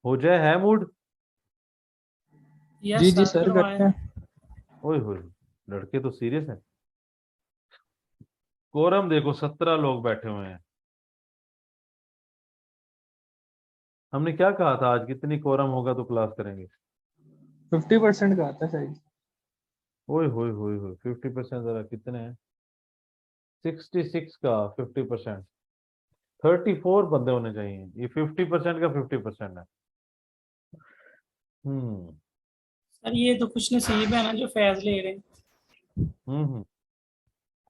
हो जाए है मूड। यस जी जी सर, सर, करवाएं। करते हैं। ओए होए, लड़के तो सीरियस हैं। कोरम देखो 17 लोग बैठे हुए हैं। हमने क्या कहा था, आज कितनी कोरम होगा तो क्लास करेंगे। 50% का आता है शायद। ओए होए होए होए, 50%, जरा कितने हैं? 66 का 50%, 34 बंदे होने चाहिए। ये 50% का 50% है। हम्म। सर ये तो कुछ नसीब है ना जो फैज ले रहे हैं। हम्म।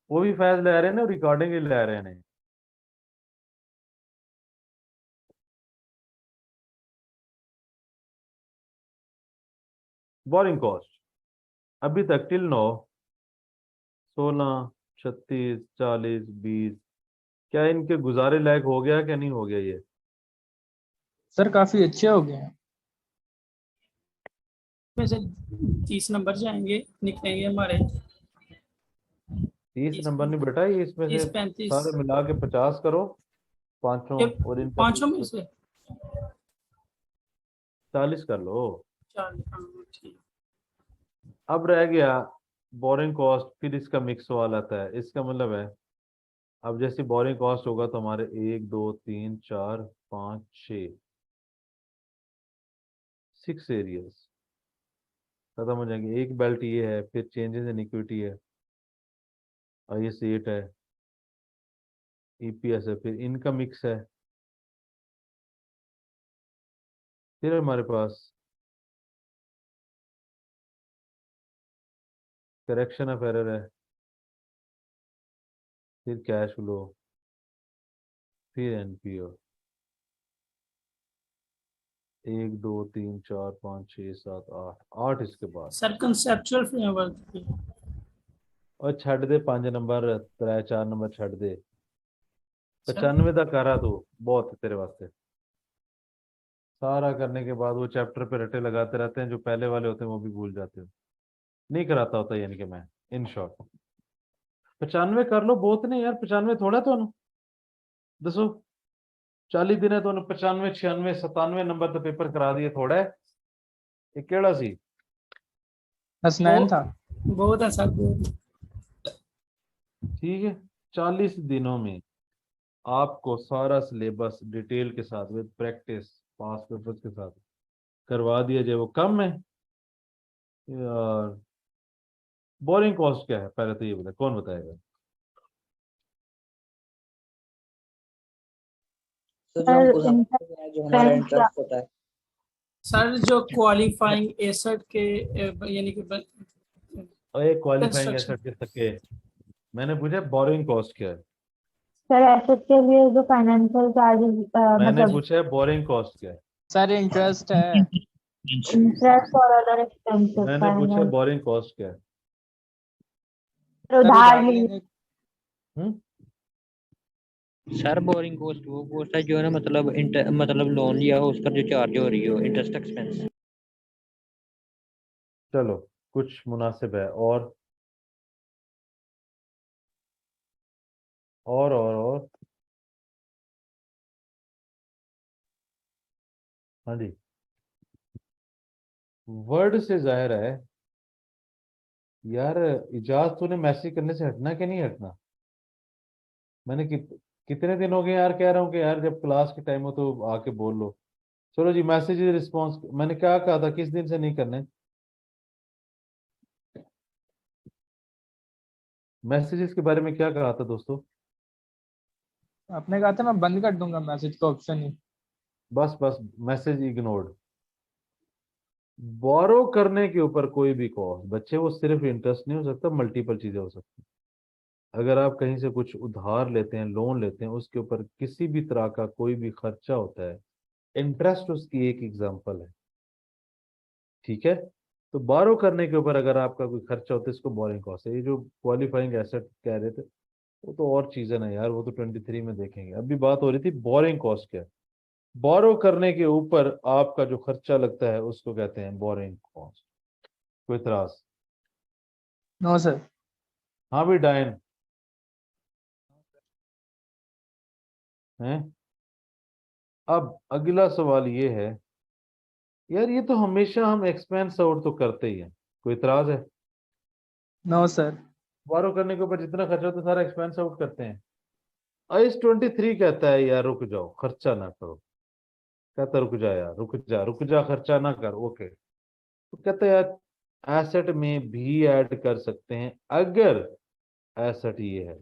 वो भी फैज ले रहे हैं ना, रिकॉर्डिंग ही ले रहे हैं। बोरिंग कॉस्ट अभी तक टिल नो 16, 36, 40, 20, क्या इनके गुजारे लायक हो गया क्या नहीं हो गया ये? सर काफी अच्छे हो गए हैं। वैसे 30 नंबर जाएंगे, निकलेंगे हमारे। 30 30, नंबर नहीं बेटा, ये इसमें से 35। सारे मिला के 50 करो पांचों, ये और इनका पांचों में 20, से 40 कर लो। 40। हाँ ठीक। अब रह गया बोरिंग कॉस्ट, फिर इसका मिक्स वाला आता है। इसका मतलब है, अब जैसे बोरिंग कॉस्ट होगा तो हमारे 1, 2, 3, 4, 5, 6, 6 एरियाज खत्म हो जाएंगे। एक बेल्ट ये है, फिर चेंजेस इन इक्विटी है, IS8 है, EPS है, फिर इनका मिक्स है, फिर हमारे पास करेक्शन ऑफ एरर है, फिर कैश फ्लो, फिर NPO। 1, 2, 3, 4, 5, 6, 7, 8, 8 इसके बाद। Sir conceptual framework. और छड़ दे 5 नंबर, 3, 4 नंबर छड़ दे। सर 95 तक कर रहा तू, बहुत है तेरे वास्ते। सारा करने के बाद वो चैप्टर पे रटे लगाते रहते हैं, जो पहले वाले होते हैं वो भी भूल जाते हो। नहीं कराता होता यानी कि मैं, इन शॉर्ट। 95 कर लो, बहुत नहीं यार, 95 थोड़ा तो ना। दसो 40 दिन है तो 95, 96, 97 नंबर तो पेपर करा दिए, थोड़ा है ये केड़ा सी। हसनैन बहुत था। बहुत है सर, बहुत। ठीक है, 40 दिनों में आपको सारा सिलेबस डिटेल के साथ विद प्रैक्टिस, पास पेपर्स के साथ करवा दिया जाए, वो कम है यार? बोरिंग कॉस्ट क्या है पहले तो ये बता, कौन बताएगा? सर जो हम सर खुद इनका समझते हैं, जो हमारा इंटरेस्ट होता है। सर जो क्वालिफाइंग एसेट के यानी कि और एक क्वालिफाइंग कंस्ट्रक्शन। एसेट के सके, मैंने पूछा बोरिंग कॉस्ट क्या है। सर एसेट के लिए जो फाइनेंशियल चार्जेस मैंने मतलब पूछा है बोरिंग कॉस्ट क्या है। सर इंटरेस्ट है। इंटरेस्ट और अदर एक्सपेंसेस मैंने पूछा है फाइनेंस बोरिंग कॉस्ट क्या है। सर उधार उधार लिए। लेने। हम्म। सर बोरिंग कॉस्ट वो कॉस्ट है जो है ना, मतलब लोन लिया हो उसका जो चार्ज हो रही हो, इंटरेस्ट एक्सपेंस। चलो कुछ मुनासिब है। और हाँ जी, वर्ड से जाहिर है यार। इजाज तूने मैसेज करने से हटना कि नहीं हटना? मैंने कितने दिन हो गए यार कह रहा हूँ कि यार जब क्लास के टाइम हो तो आके बोल लो। चलो जी, मैसेज रिस्पॉन्स मैंने क्या कहा था, किस दिन से नहीं करने मैसेजेस के बारे में, क्या कहा था दोस्तों? आपने कहा था मैं बंद कर दूंगा मैसेज का ऑप्शन ही। बस बस, मैसेज इग्नोर्ड। बोरो करने के ऊपर कोई भी कॉस्ट बच्चे, वो सिर्फ इंटरेस्ट नहीं हो सकता, मल्टीपल चीजें हो सकती। अगर आप कहीं से कुछ उधार लेते हैं, लोन लेते हैं, उसके ऊपर किसी भी तरह का कोई भी खर्चा होता है, इंटरेस्ट उसकी एक एग्जांपल है। ठीक है, तो बारो करने के ऊपर अगर आपका कोई खर्चा होता है, इसको बोरिंग कॉस्ट है। ये जो क्वालिफाइंग एसेट कह रहे थे, वो तो और चीजें ना यार, वो तो 23 में देखेंगे। अभी बात हो रही थी बोरिंग कॉस्ट क्या है। बोरो करने के ऊपर आपका जो खर्चा लगता है उसको कहते हैं बोरिंग कॉस्ट। कोई इतराज? No sir. हाँ भी डायन है। अब अगला सवाल ये है यार ये तो हमेशा हम एक्सपेंस आउट तो करते ही हैं, कोई इतराज है? No sir. बोरो करने के ऊपर जितना खर्चा होता है सारा एक्सपेंस आउट करते हैं। आइस 23 कहता है यार रुक जाओ, खर्चा ना करो। कहता है रुक जा यार, रुक जा, खर्चा ना कर। ओके, तो कहता है यार एसेट में भी ऐड कर सकते हैं अगर एसेट ये है।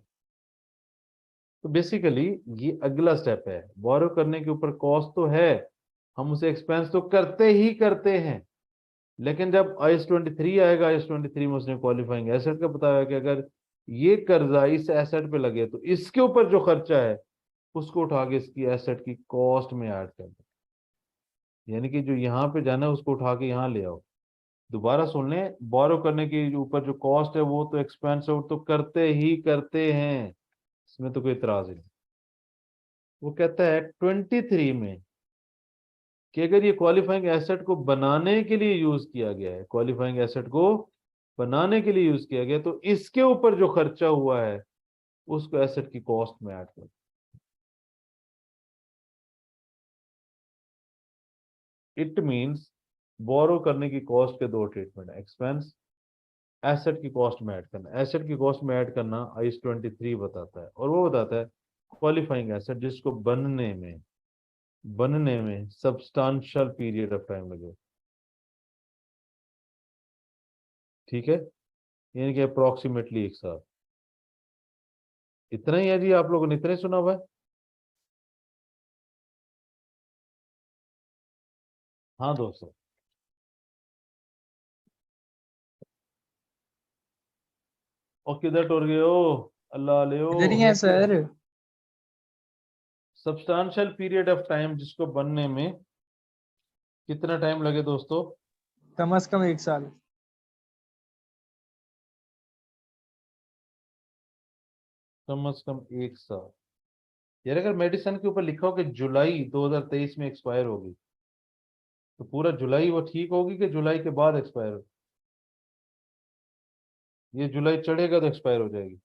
तो बेसिकली ये अगला स्टेप है। बोरो करने के ऊपर कॉस्ट तो है, हम उसे एक्सपेंस तो करते ही करते हैं, लेकिन जब आईएस 23 आएगा, आईएस 23 में उसने क्वालिफाइंग एसेट का बताया कि अगर ये कर्जा इस एसेट पे लगे तो इसके ऊपर जो खर्चा है उसको उठा के इसकी एसेट की कॉस्ट में ऐड कर दो। यानी कि जो यहाँ पे जाना है उसको उठा के यहाँ ले आओ। दोबारा सुन लें, बोरो करने के ऊपर जो कॉस्ट है वो तो एक्सपेंस आउट तो करते ही करते हैं, इसमें तो कोई इतराज नहीं। वो कहता है 23 में कि अगर ये क्वालिफाइंग एसेट को बनाने के लिए यूज किया गया है, क्वालिफाइंग एसेट को बनाने के लिए यूज किया गया, तो इसके ऊपर जो खर्चा हुआ है उसको एसेट की कॉस्ट में ऐड कर। इट मींस बोरो करने की कॉस्ट के दो ट्रीटमेंट है, एक्सपेंस, एसेट की कॉस्ट में ऐड करना। एसेट की कॉस्ट में ऐड करना आईएस 23 बताता है, और वो बताता है क्वालिफाइंग एसेट जिसको बनने में सब्सटेंशियल पीरियड ऑफ टाइम लगे। ठीक है, यानी कि अप्रोक्सीमेटली 1 साल। इतना ही है जी, आप लोगों ने इतना ही सुना हुआ है? हाँ दोस्तों, और किधर टुर गए हो? अल्लाह ले हो। इधर ही है sir. Substantial period of time जिसको बनने में कितना टाइम लगे दोस्तों? कम से कम 1 साल। कम से कम 1 साल। यार अगर मेडिसिन के ऊपर लिखा हो कि जुलाई 2023 में एक्सपायर होगी, तो पूरा जुलाई वो ठीक होगी कि जुलाई के बाद एक्सपायर हो? ये जुलाई चढ़ेगा तो एक्सपायर हो जाएगी,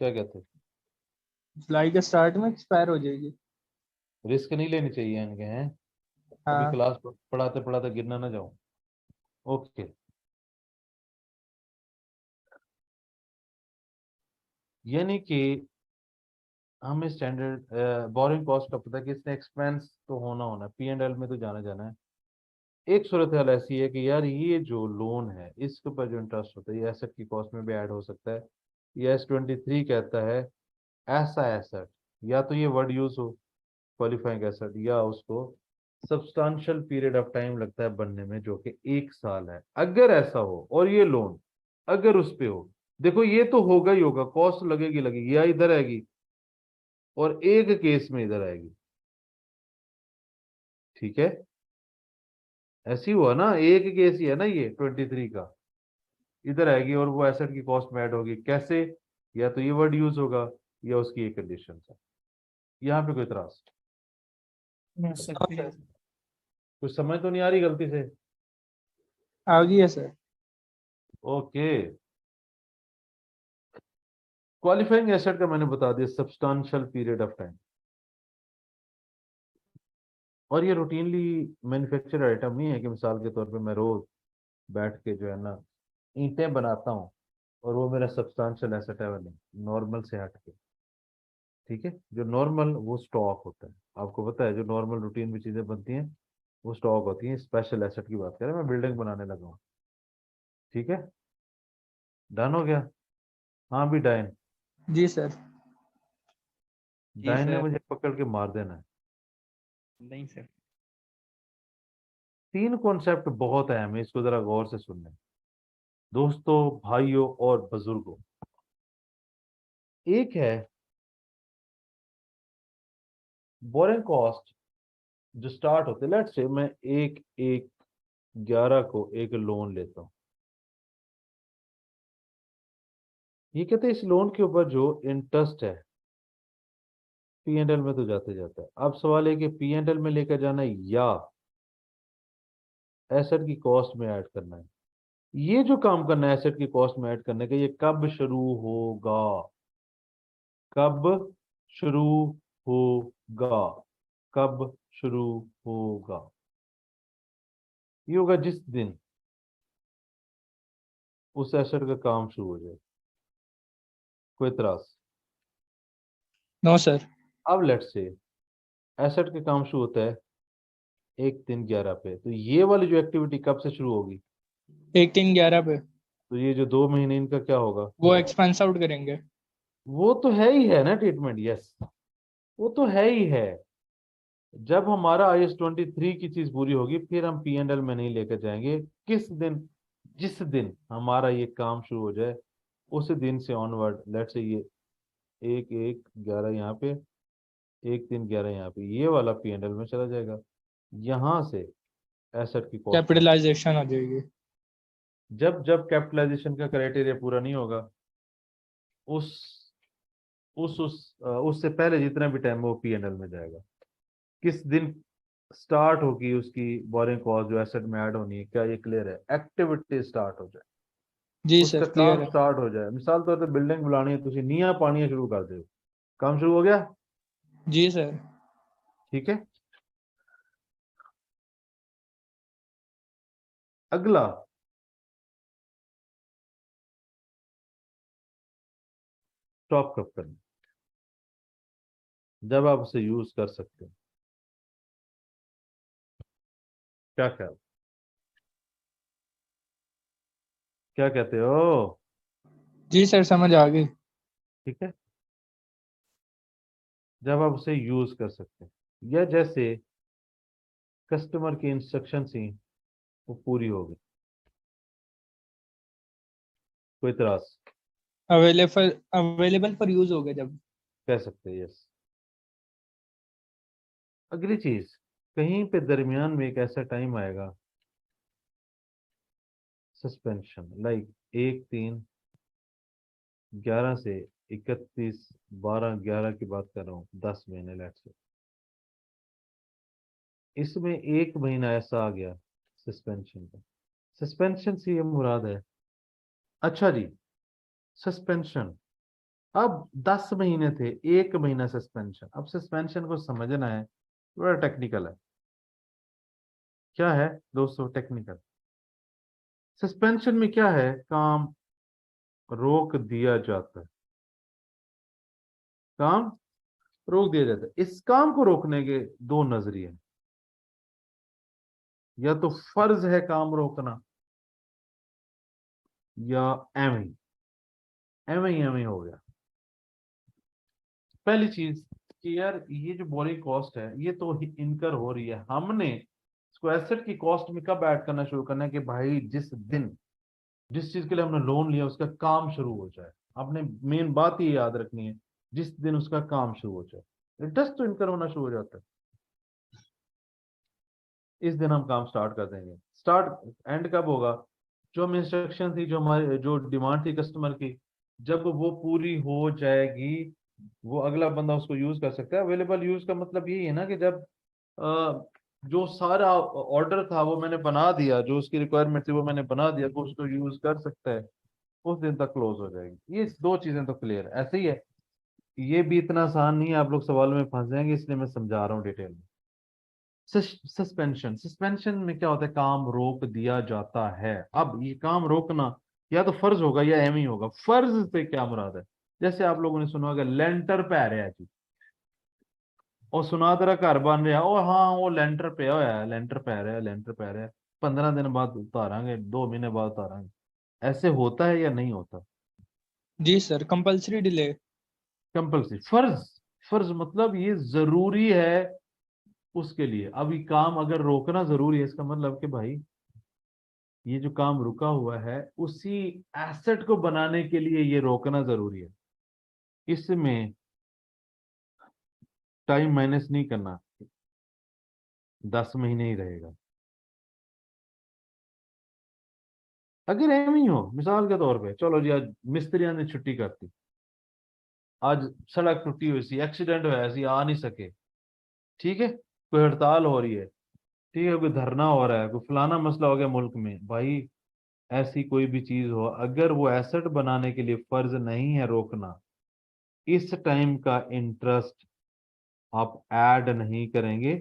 क्या कहते हैं? जुलाई के स्टार्ट में एक्सपायर हो जाएगी। रिस्क नहीं लेनी चाहिए इनके, हैं? अभी हाँ। क्लास पढ़ाते पढ़ाते गिरना ना जाऊं। ओके, यानी कि हमें स्टैंडर्ड बोरिंग कॉस्ट का पता है कि इसने एक्सपेंस तो होना है, पी एंड एल में तो जाना जाना है। एक सूरत हाल ऐसी है कि यार ये जो लोन है इसके ऊपर जो इंटरेस्ट होता है ये एसेट की कॉस्ट में भी ऐड हो सकता है। ये S23 कहता है ऐसा एसेट, या तो ये वर्ड यूज हो क्वालिफाइंग एसेट, या उसको सब्सटेंशियल पीरियड ऑफ टाइम लगता है बनने में जो कि 1 साल है। अगर ऐसा हो और ये लोन अगर उस पे हो, देखो ये तो होगा ही होगा, कॉस्ट लगेगी लगेगी, या इधर आएगी और एक केस में इधर आएगी। ठीक है, ऐसी हुआ ना, एक केस ही है ना ये 23 का, इधर आएगी और वो एसेट की कॉस्ट में ऐड होगी। कैसे? या तो ये वर्ड यूज होगा या उसकी एक कंडीशन है। यहाँ पे कोई इतराज? कुछ समझ तो नहीं आ रही गलती से? आ गई है सर। ओके, क्वालिफाइंग एसेट का मैंने बता दिया सब्सटेंशियल पीरियड ऑफ टाइम, और ये रूटीनली मैन्युफैक्चर आइटम नहीं है कि मिसाल के तौर पे मैं रोज बैठ के जो है ना ईंटें बनाता हूँ और वो मेरा सब्सटेंशियल एसेट है, वो नहीं, नॉर्मल से हट के। ठीक है, जो नॉर्मल वो स्टॉक होता है, आपको पता है जो नॉर्मल रूटीन में चीजें बनती हैं वो स्टॉक होती हैं। स्पेशल एसेट की बात करें, मैं बिल्डिंग बनाने लगा हूँ। ठीक है, डन हो गया? हाँ भी डाइन, जी सर। जी डाइन ने सर। मुझे पकड़ के मार देना है। नहीं सर। 3 कॉन्सेप्ट बहुत अहम है, इसको जरा गौर से सुनने दोस्तों, भाइयों और बुजुर्गों। एक है बोरिंग कॉस्ट जो स्टार्ट होते, लेट्स से मैं 1/1/11 को एक लोन लेता हूं। ये कहते हैं इस लोन के ऊपर जो इंटरेस्ट है पी एंड एल में तो जाते जाता है। अब सवाल है कि पी एंड एल में लेकर जाना है या एसेट की कॉस्ट में ऐड करना है। ये जो काम करना है एसेट की कॉस्ट में ऐड करने का, ये कब शुरू होगा? कब शुरू होगा? कब शुरू होगा? ये होगा जिस दिन उस एसेट का काम शुरू हो जाए। कोई इतराज? No sir. अब लेट्स से एसेट का काम शुरू होता है 1/3/11 पे, तो ये वाली जो एक्टिविटी कब से शुरू होगी? 1/3/11 पे तो ये जो 2 महीने इनका क्या होगा? वो एक्सपेंस आउट करेंगे। वो तो है ही है ना ट्रीटमेंट, यस, वो तो है ही है। जब हमारा IS-23 की चीज पूरी होगी फिर हम P&L में नहीं लेकर जाएंगे। किस दिन? जिस दिन हमारा ये काम शुरू हो जाए उस दिन से ऑनवर्ड, लेट से ये 1/1/11 यहाँ पे, 1/3/11 यहाँ पे, ये वाला P&L में चला जाएगा। यहाँ से एसेट की कॉस्ट, कैपिटलाइजेशन हो जाएगी। जब जब कैपिटलाइजेशन का क्राइटेरिया पूरा नहीं होगा उस उससे पहले जितना भी टाइम वो P&L में जाएगा। किस दिन स्टार्ट होगी उसकी बोरिंग कॉस्ट जो एसेट में ऐड होनी है, क्या ये क्लियर है? एक्टिविटी स्टार्ट हो जाए, जी उसका सर क्लियर काम है। स्टार्ट हो जाए। मिसाल तौर पे बिल्डिंग बनानी है, तुम नींव पानी शुरू कर दो, काम शुरू हो गया। जी सर। ठीक है, अगला स्टॉप कब करना, जब आप उसे यूज कर सकते हैं। क्या ख्याल, क्या कहते हो? जी सर समझ आ गई। ठीक है, जब आप उसे यूज कर सकते हैं, या जैसे कस्टमर की इंस्ट्रक्शन थी वो पूरी हो गई। कोई इतराज? अवेलेबल फॉर यूज हो गए जब। कह सकते हैं यस। अगली चीज, कहीं पे दरमियान में एक ऐसा टाइम आएगा सस्पेंशन, लाइक 1/3/11 से 31/12/11 की बात कर रहा हूँ, 10 महीने लेट से। इसमें 1 महीना ऐसा आ गया सस्पेंशन का। सस्पेंशन से ये मुराद है, अच्छा जी, सस्पेंशन अब 10 महीने थे, 1 महीना सस्पेंशन। अब सस्पेंशन को समझना है, बड़ा टेक्निकल है। क्या है दोस्तों? टेक्निकल। सस्पेंशन में क्या है? काम रोक दिया जाता है, काम रोक दिया जाता है। इस काम को रोकने के दो नजरिए हैं, या तो फर्ज है काम रोकना, या एम ही हो गया। पहली चीज कि यार ये जो बोरिंग कॉस्ट है ये तो इनकर हो रही है, हमने इसको एसेट की कॉस्ट में कब ऐड करना शुरू करना है? कि भाई जिस दिन जिस चीज के लिए हमने लोन लिया उसका काम शुरू हो जाए। आपने मेन बात ये याद रखनी है, जिस दिन उसका काम शुरू हो जाए, इंटरेस्ट तो इनकर होना शुरू हो जाता है, इस दिन हम काम स्टार्ट कर देंगे। स्टार्ट एंड कब होगा? जो हम इंस्ट्रक्शन थी, जो हमारी जो डिमांड थी कस्टमर की, जब वो पूरी हो जाएगी वो अगला बंदा उसको यूज कर सकता है। अवेलेबल यूज का मतलब यही है ना कि जब जो सारा ऑर्डर था वो मैंने बना दिया, जो उसकी रिक्वायरमेंट थी वो मैंने बना दिया, तो उसको यूज कर सकता है, उस दिन तक क्लोज हो जाएगी। ये दो चीजें तो क्लियर है। ऐसे ही है, ये भी इतना आसान नहीं है, आप लोग सवाल में फंस जाएंगे, इसलिए मैं समझा रहा हूँ डिटेल में। सस्पेंशन, सस्पेंशन में क्या होता है? काम रोक दिया जाता है। अब ये काम रोकना या तो फर्ज होगा या एम ही होगा। फर्ज से क्या मुराद है? जैसे आप लोगों ने सुना होगा लेंटर पै रहा है जी, और सुना तेरा घर बन रहा, ओ हाँ वो लेंटर पे होया है, लेंटर पै रहा है, लेंटर पै रहा है, 15 दिन बाद उतारांगे, 2 महीने बाद उतारांगे। ऐसे होता है या नहीं होता? जी सर कंपल्सरी डिले। कंपल्सरी। फर्ज, फर्ज मतलब ये जरूरी है उसके लिए। अब ये काम अगर रोकना जरूरी है, इसका मतलब कि भाई ये जो काम रुका हुआ है उसी एसेट को बनाने के लिए ये रोकना जरूरी है। इसमें टाइम माइनस नहीं करना, 10 महीने ही रहेगा। अगर एम ही हो, मिसाल के तौर पे, चलो जी आज मिस्त्रियों ने छुट्टी कर दी, आज सड़क टूटी हुई सी, एक्सीडेंट हुआ सी, आ नहीं सके, ठीक है, कोई हड़ताल हो रही है, ठीक है, कोई धरना हो रहा है, कोई फलाना मसला हो गया मुल्क में, भाई ऐसी कोई भी चीज हो, अगर वो एसेट बनाने के लिए फर्ज नहीं है रोकना, इस टाइम का इंटरेस्ट आप ऐड नहीं करेंगे,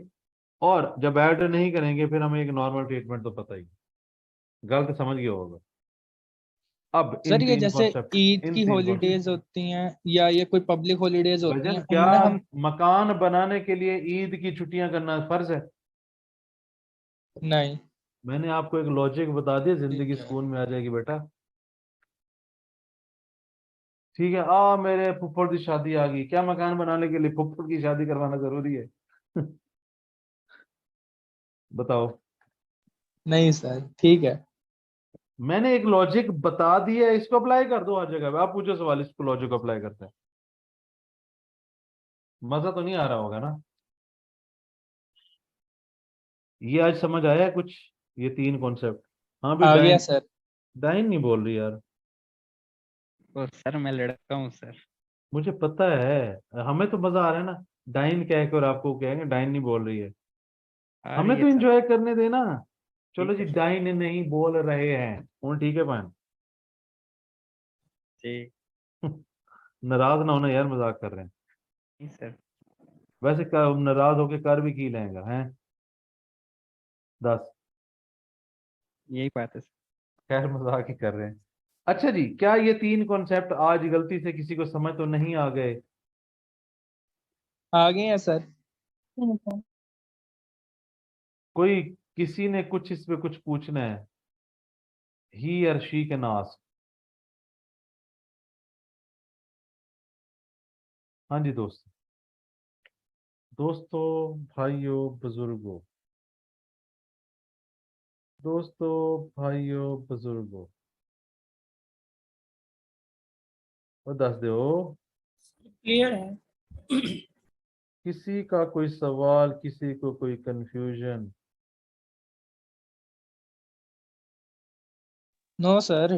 और जब ऐड नहीं करेंगे फिर हमें एक नॉर्मल ट्रीटमेंट तो पता ही, गलत समझ गया होगा। अब इन सर ये तीन जैसे कॉन्सेप्ट, ईद इन की तीन कॉन्सेप्ट, हॉलीडेज होती हैं या ये कोई पब्लिक हॉलीडेज होती भजन हैं क्या उनमें हम मकान बनाने के लिए ईद की छुट्टियां करना फर्ज है? नहीं। मैंने आपको एक लॉजिक बता दिया, जिंदगी ठीक है। सुकून में आ जाएगी बेटा। ठीक है, आ मेरे फुफ्फड़ की शादी आ गई, क्या मकान बनाने के लिए फुफ्फड़ की शादी करवाना जरूरी है? बताओ। नहीं सर ठीक है। मैंने एक लॉजिक बता दिया, इसको अप्लाई कर दो हर जगह पे। आप पूछो सवाल, इसको लॉजिक अप्लाई करते हैं। मजा तो नहीं आ रहा होगा ना? ये आज समझ आया है कुछ, ये तीन कॉन्सेप्ट? हाँ भी आ गया डाइन, सर। डाइन नहीं बोल रही यार। ओ सर मैं लड़का हूँ सर। मुझे पता है, हमें तो मजा आ रहा है ना। डाइन कह के और आपको कहेंगे डाइन नहीं बोल रही है। आ हमें रही तो है सर। एंजॉय करने देना। चलो ठीक जी, है डाइन नहीं बोल रहे हैं और ठीक है बहन। जी। नाराज ना होना यार, मजाक कर रहे हैं। नहीं सर। वैसे नाराज होके कर भी की लेंगे हैं? 10। यही बात है सर। खैर मजाक ही कर रहे हैं। अच्छा जी, क्या ये तीन कॉन्सेप्ट आज गलती से किसी को समझ तो नहीं आ गए? आ गए हैं सर। ठीक है। कोई किसी ने कुछ इस पे कुछ पूछना है? ही और शी कैन आस्क। हाँ जी दोस्त, दोस्तों, भाइयों, बुजुर्गों, दोस्तों, भाइयों, बुजुर्गों, और दस दो। क्लियर है। किसी का कोई सवाल, किसी को कोई confusion? No sir.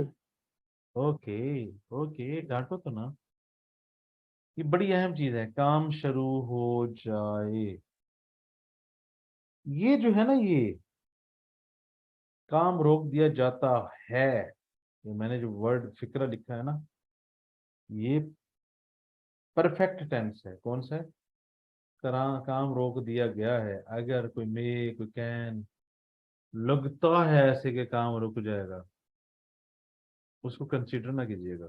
Okay, okay, डांटो तो ना। ये बड़ी अहम चीज है, काम शुरू हो जाए। ये जो है ना, ये काम रोक दिया जाता है, ये मैंने जो वर्ड फिक्रा लिखा है ना, ये परफेक्ट टेंस है। कौन सा है? काम रोक दिया गया है। अगर कोई मे, कोई कैन लगता है ऐसे कि काम रुक जाएगा, उसको कंसीडर ना कीजिएगा।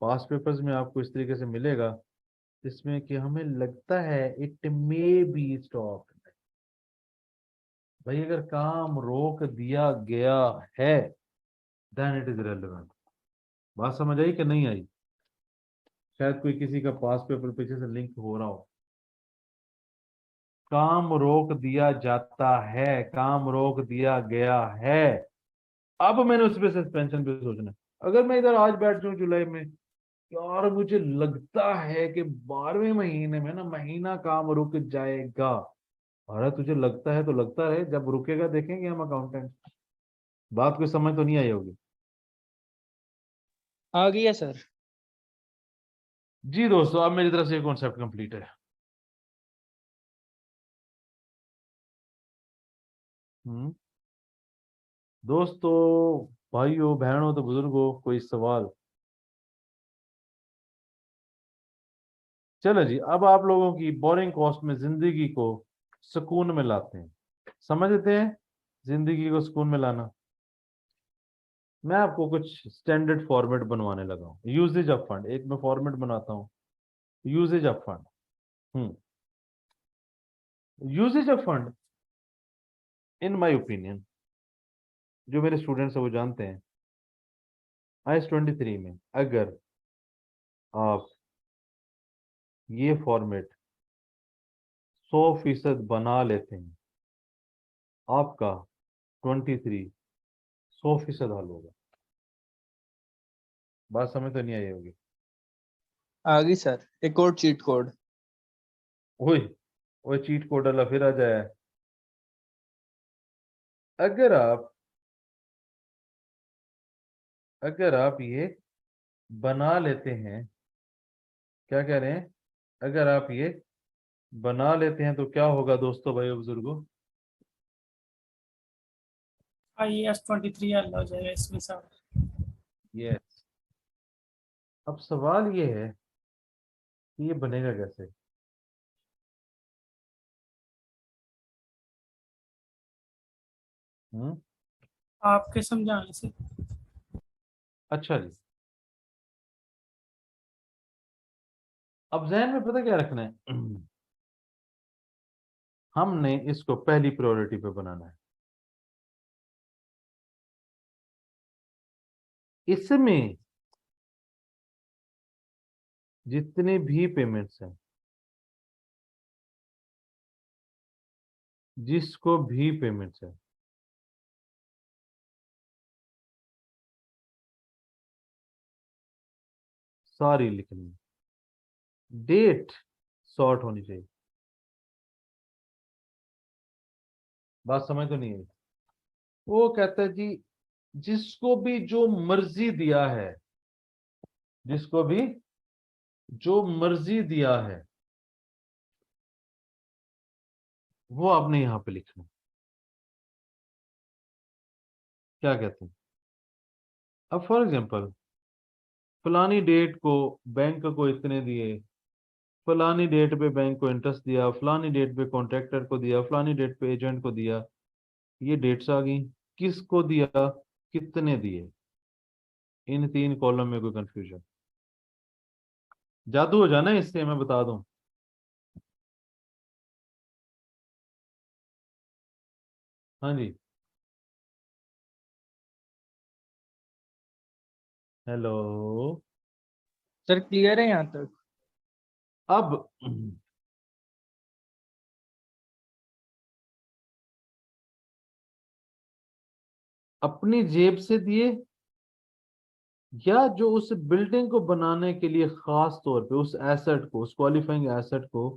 पास पेपर्स में आपको इस तरीके से मिलेगा, जिसमें कि हमें लगता है इट मे बी स्टॉप। भाई अगर काम रोक दिया गया है, देन इट इज रेलिवेंट। बात समझ आई कि नहीं आई? शायद कोई किसी का पास पेपर पीछे से लिंक हो रहा हो। काम रोक दिया जाता है, काम रोक दिया गया है। अब मैंने उस पे सस्पेंशन पे सोचना है। अगर मैं इधर आज बैठ जाऊं जुलाई में, यार मुझे लगता है कि 12वें महीने में ना महीना काम रुक जाएगा। अरे तुझे लगता है तो लगता है, जब रुकेगा देखेंगे हम अकाउंटेंट। बात कोई समझ तो नहीं आई होगी? आ गया सर। जी दोस्तों, अब मेरी तरफ से कॉन्सेप्ट कंप्लीट है। हम्म दोस्तों, भाइयों, बहनों, तो बुजुर्गों, कोई सवाल? चलो जी, अब आप लोगों की बोरिंग कॉस्ट में जिंदगी को सुकून में लाते हैं। समझते हैं जिंदगी को सुकून में लाना। मैं आपको कुछ स्टैंडर्ड फॉर्मेट बनवाने लगा हूँ। यूजेज ऑफ फंड, एक मैं फॉर्मेट बनाता हूँ। Uses of fund. Uses of fund, in my opinion, जो मेरे स्टूडेंट्स हैं वो जानते हैं। IS 23 में अगर आप ये फॉर्मेट 100% बना लेते हैं, आपका 23 100% हल होगा। बात समझ तो नहीं आई होगी? आ गई सर। एक और चीट कोड। ओए, ओए, चीट कोड वाला फिर आ जाए। अगर आप अगर आप ये बना लेते हैं, क्या कह रहे हैं? अगर आप ये बना लेते हैं तो क्या होगा दोस्तों, भाइयों, बुजुर्गों? IAS 23 हल हो जाएगा इसमें सब। यस। अब सवाल ये है कि ये बनेगा कैसे? आपके समझाने से। अच्छा जी, अब जहन में पता क्या रखना है, हमने इसको पहली प्रायोरिटी पे बनाना है। इसमें जितने भी पेमेंट्स हैं, जिसको भी पेमेंट्स है, सारी लिखनी है। डेट शॉर्ट होनी चाहिए। बात समझ तो नहीं आई? वो कहता है जी जिसको भी जो मर्जी दिया है, जिसको भी जो मर्जी दिया है, वो आपने यहां पे लिखना। क्या कहते हैं? अब फॉर एग्जांपल फलानी डेट को बैंक को इतने दिए, फलानी डेट पे बैंक को इंटरेस्ट दिया, फलानी डेट पे कॉन्ट्रैक्टर को दिया, फलानी डेट पे एजेंट को दिया। ये डेट्स आ गई, किसको दिया, कितने दिए। इन 3 कॉलम में कोई कंफ्यूजन? जादू हो जाना इससे, मैं बता दूं। हाँ जी, हेलो। सर क्लियर है यहाँ तक? अब अपनी जेब से दिए, या जो उस बिल्डिंग को बनाने के लिए खास तौर पे उस एसेट को, उस क्वालिफाइंग एसेट को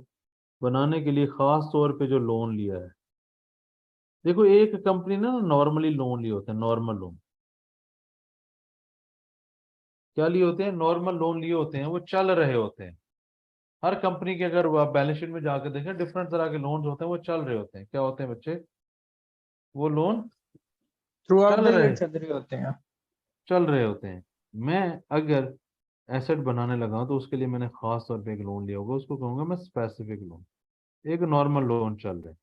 बनाने के लिए खास तौर पे जो लोन लिया है। देखो एक कंपनी ने ना नॉर्मली लोन लिए होते हैं, नॉर्मल लोन। क्या लिए होते हैं? नॉर्मल लोन लिए होते हैं, वो चल रहे होते हैं। हर कंपनी के अगर आप बैलेंस शीट में जाकर देखें, डिफरेंट तरह के लोन्स होते हैं, वो चल रहे होते हैं। क्या होते हैं बच्चे? वो लोन थ्रू आउट चल द रहे ईयर चल रहे होते हैं। चल रहे होते हैं। मैं अगर एसेट बनाने लगा हूं, तो उसके लिए मैंने खास तौर पे एक लोन लिया होगा, उसको कहूंगा मैं स्पेसिफिक लोन। एक नॉर्मल लोन चल रहे,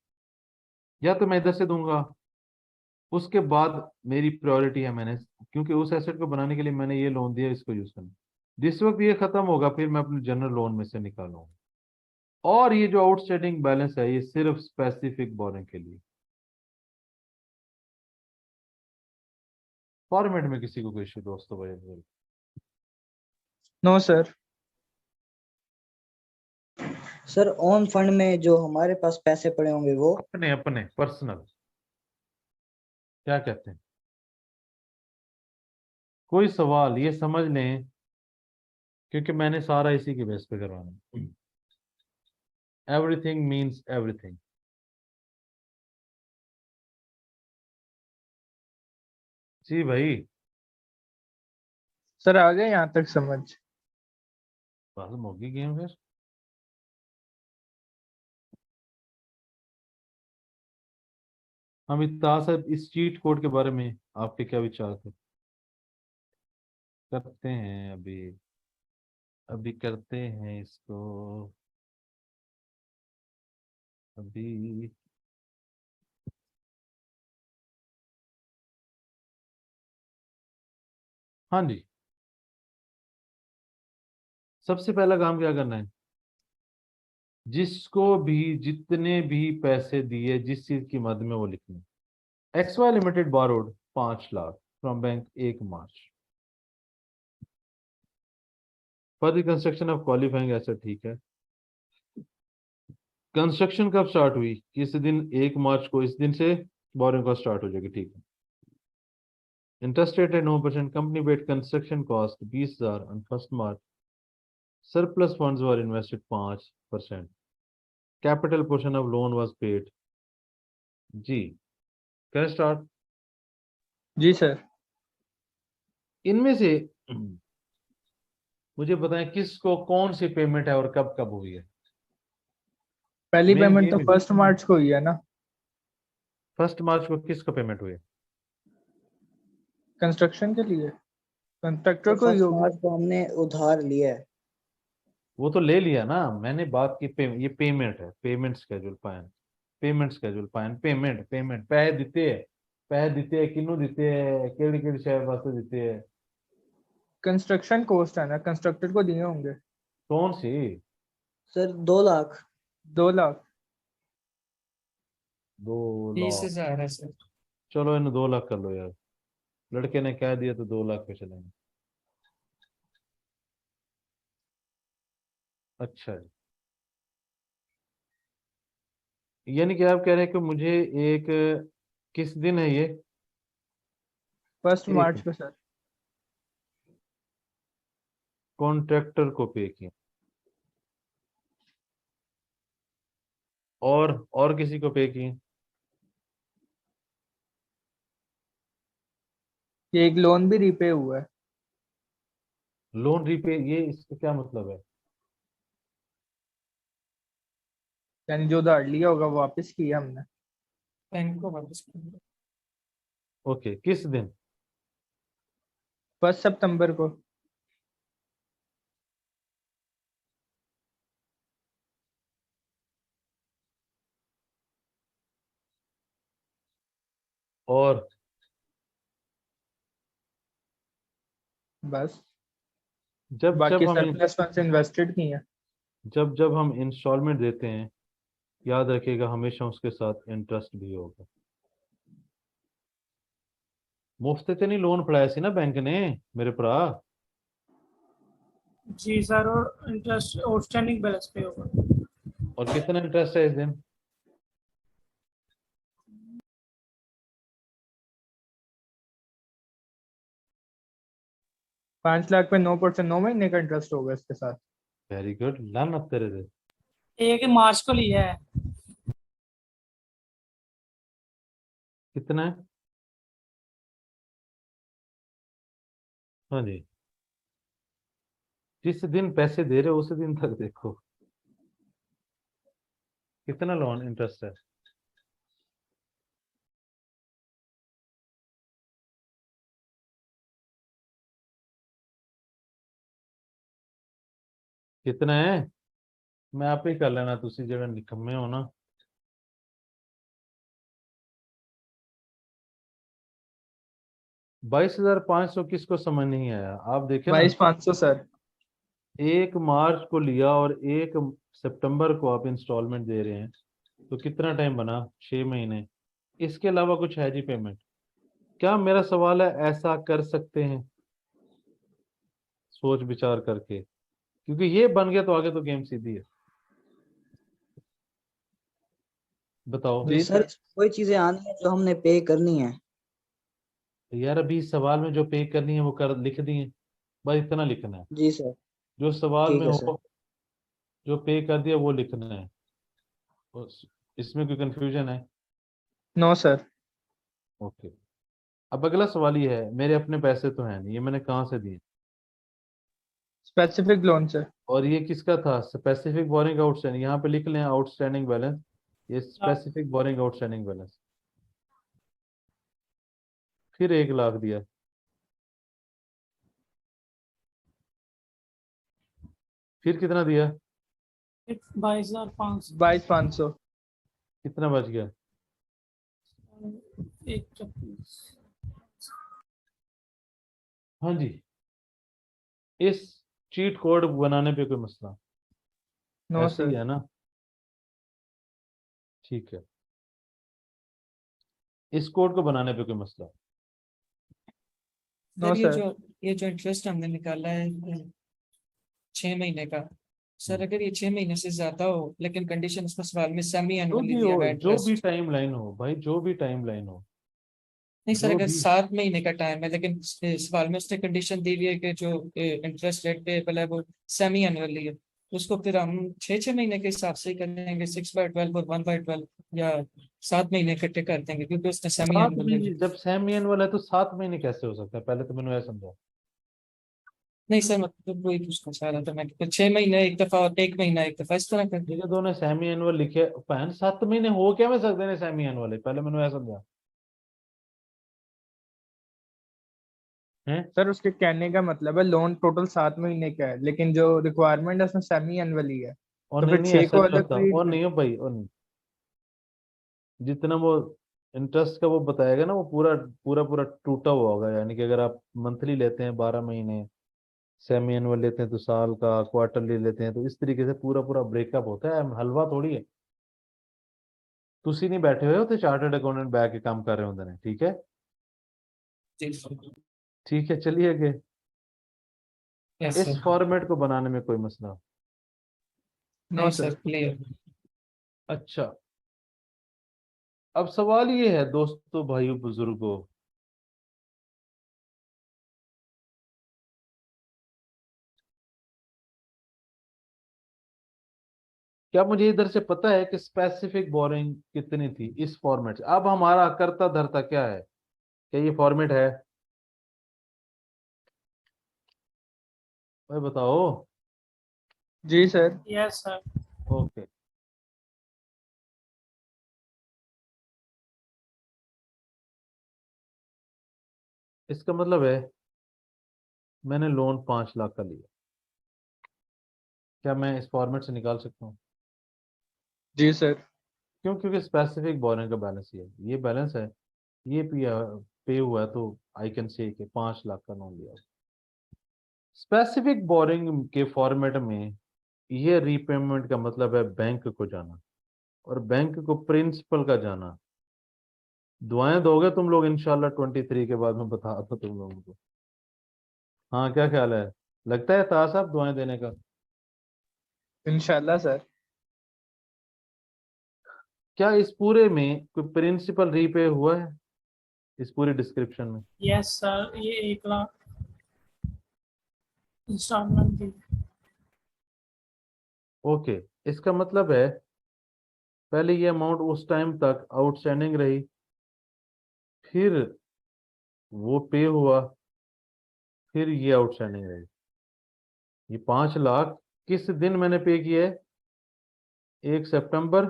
या तो मैं इधर से दूंगा, उसके बाद मेरी प्रायोरिटी है, मैंने क्योंकि उस एसेट को बनाने के लिए मैंने ये लोन दिया, इसको यूज करना। जिस वक्त ये खत्म होगा, फिर मैं अपने जनरल लोन में से निकालूंगा। और ये जो आउटस्टैंडिंग बैलेंस है, ये सिर्फ स्पेसिफिक बोरिंग के लिए। फॉर्मेट में किसी को कोई इश्यू दोस्तों भाई? No sir. Sir on fund में जो हमारे पास पैसे पड़े होंगे वो अपने अपने पर्सनल, क्या कहते हैं? कोई सवाल ये समझ लें, क्योंकि मैंने सारा इसी के बेस पे करवाना। Everything means everything. जी भाई, सर आ गए यहाँ तक समझ? बस होगी गेम फिर। हम इत्तास साहब, इस चीट कोड के बारे में आपके क्या विचार थे? करते हैं अभी, अभी करते हैं इसको अभी। हाँ जी, सबसे पहला काम क्या करना है? जिसको भी जितने भी पैसे दिए, जिस चीज की मद में, वो लिखना है। X Y limited borrowed 5 lakh from bank 1 March for the construction of qualifying asset. ठीक है, कंस्ट्रक्शन कब स्टार्ट हुई? किस दिन? 1 मार्च को। इस दिन से बोरिंग कॉस्ट स्टार्ट हो जाएगी। ठीक है, इंटरेस्ट रेट है 9%। Company paid construction cost 20,000 on 1 March. Surplus funds were invested 5%। Capital portion of loan was paid. जी, कैन स्टार्ट? जी सर। इनमें से मुझे बताएं किसको कौन सी पेमेंट है और कब कब हुई है? पहली मेन पेमेंट तो गेम 1 मार्च को हुई है ना? 1 मार्च को किसको पेमेंट हुई है? कंस्ट्रक्शन के लिए कंट्रैक्टर तो को ही फर्स्ट होगी। मार्च को हमने उधार लिया है। वो तो ले लिया ना मैंने, बात की ये पेमेंट है, पेमेंट स्केड्यूल पायन, पेमेंट स्केड्यूल पायन, पेमेंट पेमेंट पैसे दिते है, पैसे दिते हैं किन्नू दिते हैं केड़ी केड़ी शहर वास्ते दिते हैं कंस्ट्रक्शन कॉस्ट है ना, कंस्ट्रक्टर को दिए होंगे। कौन सी सर 2 लाख। 2 लाख। 2 लाख 20,000 है सर। चलो इन्हें 2 लाख कर लो यार लड़के ने कह दिया तो 2 लाख पे चलेंगे अच्छा है यानी कि आप कह रहे हैं कि मुझे एक किस दिन है ये 1 एक मार्च को सर। कॉन्ट्रैक्टर को पे किया और किसी को पे किए ये एक लोन भी रीपे हुआ है। लोन रीपे ये इसका क्या मतलब है यानी जो उधार लिया होगा वो वापस किया हमने। बैंक को वापस कर दो। ओके किस दिन 1 सितंबर को। और बस जब बाकी जब हम सरप्लस फंड्स इन्वेस्टेड किए हैं। जब जब हम इंस्टॉलमेंट देते हैं याद रखिएगा हमेशा उसके साथ इंटरेस्ट भी होगा मुफ्त ते नहीं लोन फड़ाया सी ना बैंक ने मेरे भरा जी सर, और इंटरेस्ट आउटस्टैंडिंग बैलेंस पे होगा। और कितना इंटरेस्ट है इस दिन 5 लाख पे 9%, 9 महीने का इंटरेस्ट होगा इसके साथ। वेरी गुड लानत तेरे दे 1 मार्च को लिया है। कितना है हाँ जी जिस दिन पैसे दे रहे हो उसी दिन तक देखो कितना लोन इंटरेस्ट है कितना है मैं आप ही कर लेना तुसी जगह निकम्मे हो ना 22,500 किसको समझ नहीं आया आप देखे ना 22,500 सर। 1 मार्च को लिया और 1 सितंबर को आप इंस्टॉलमेंट दे रहे हैं तो कितना टाइम बना 6 महीने इसके अलावा कुछ है जी पेमेंट क्या मेरा सवाल है ऐसा कर सकते हैं सोच विचार करके क्योंकि ये बन गया तो आगे तो गेम सीधी है बताओ जी सर सर। कोई चीजें आनी है जो हमने पे करनी है। यार अभी इस सवाल में जो पे करनी है वो कर लिख दिए बस इतना लिखना है जी सर। जो सवाल ठीक में है सर। हो जो पे कर दिया वो लिखना है इसमें कोई कंफ्यूजन है नो सर। ओके अब अगला सवाल ये है मेरे अपने पैसे तो हैं नहीं ये मैंने कहाँ से दिए स्पेसिफिक लोन सर। और ये किसका था स्पेसिफिक बोरिंग आउटस्टैंडिंग यहाँ पे लिख लें आउटस्टैंडिंग बैलेंस ये स्पेसिफिक बोरिंग आउटस्टैंडिंग बैलेंस फिर 1 लाख दिया फिर कितना दिया 22,500। 22,500। कितना बच गया एक हाँ जी इस चीट कोड बनाने पे कोई मसला नो ऐसे ही सर। है ना ठीक है इस कोड को बनाने पे कोई मसला नो सर ये सर। जो इंटरेस्ट हमने निकाला है 6 महीने का, सर अगर ये 6 महीने से ज्यादा हो लेकिन कंडीशन इसमें सवाल में सेमी जो एनुअली भी दिया हो हुआ है जो भी इंटरेस्ट। टाइम लाइन हो भाई जो भी टाइम लाइन हो नहीं सर, जो अगर भी 7 महीने का टाइम है लेकिन सवाल में उसने कंडीशन दी हुई है कि जो इंटरेस्ट रेट पेबल है वो सेमी एनुअली है, उसको फिर हम 6 6 महीने के हिसाब से ही कर देंगे 6/12 और 1/12, या 7 महीने इकट्ठे कर देंगे क्योंकि उसने सेमी 7 महीने एनुअली। जब सेमी एनुअल है तो 7 महीने कैसे हो सकता है पहले तो मैंने ऐसा समझा नहीं सर, मतलब वही पूछना चाह रहा था मैं कि 6 महीने एक दफा और 1 महीना एक दफा इस तरह कर। ठीक है दोनों सेमी एनुअल लिखे पैन 7 महीने हो क्या मैं सकते हैं सेमी एनुअल है पहले मैंने ऐसा समझा है सर उसके कहने का मतलब है लोन टोटल 7 महीने का है लेकिन जो रिक्वायरमेंट है उसमें सेमी एनुअली है। और तो नहीं फिर नहीं 6 ऐसा को नहीं अलग होता ट्रीट और कर। नहीं हो भाई और नहीं जितना वो इंटरेस्ट का वो बताएगा ना, वो पूरा पूरा पूरा टूटा हुआ होगा, यानी कि अगर आप मंथली लेते हैं 12 महीने, सेमी एनुअल लेते हैं तो साल का, क्वार्टरली लेते हैं तो इस तरीके से पूरा पूरा ब्रेकअप होता है। हलवा थोड़ी है। तुसी नहीं बैठे हुए हो तो चार्टर्ड अकाउंटेंट बैठ के काम कर रहे होंगे ने, ठीक है। जी सर। ठीक है, चलिए आगे। यस इस सर। फॉर्मेट को बनाने में कोई मसला? नो नहीं सर। Sir, clear. अच्छा, अब सवाल ये है दोस्तों, भाइयों, बुजुर्गों, क्या मुझे इधर से पता है कि स्पेसिफिक बोरिंग कितनी थी इस फॉर्मेट से? अब हमारा करता धरता क्या है? क्या ये फॉर्मेट है? भाई बताओ। जी सर। Yes sir. ओके, इसका मतलब है मैंने लोन 5 लाख का लिया, क्या मैं इस फॉर्मेट से निकाल सकता हूँ? जी सर। क्यों? क्योंकि स्पेसिफिक बोरिंग का बैलेंस ये बैलेंस है, ये पे हुआ है, तो आई कैन से कि 5 लाख का लोन लिया। स्पेसिफिक बोरिंग के फॉर्मेट में ये रीपेमेंट का मतलब है बैंक को जाना, और बैंक को प्रिंसिपल का जाना। दुआएं दोगे तुम लोग इंशाल्लाह 23 के बाद? मैं बता दूं तुम लोगों को। हाँ, क्या ख्याल है? लगता है ताज साहब दुआएं देने का? इंशाल्लाह सर। क्या इस पूरे में कोई प्रिंसिपल रीपे हुआ है इस पूरे डिस्क्रिप्शन में? यस सर, ये 1 लाख इंस्टॉलमेंट दी। ओके, इसका मतलब है पहले ये अमाउंट उस टाइम तक आउटस्टैंडिंग रही, फिर वो पे हुआ, फिर ये आउटस्टैंडिंग रही। ये 5 लाख किस दिन मैंने पे किया है? 1 सितंबर,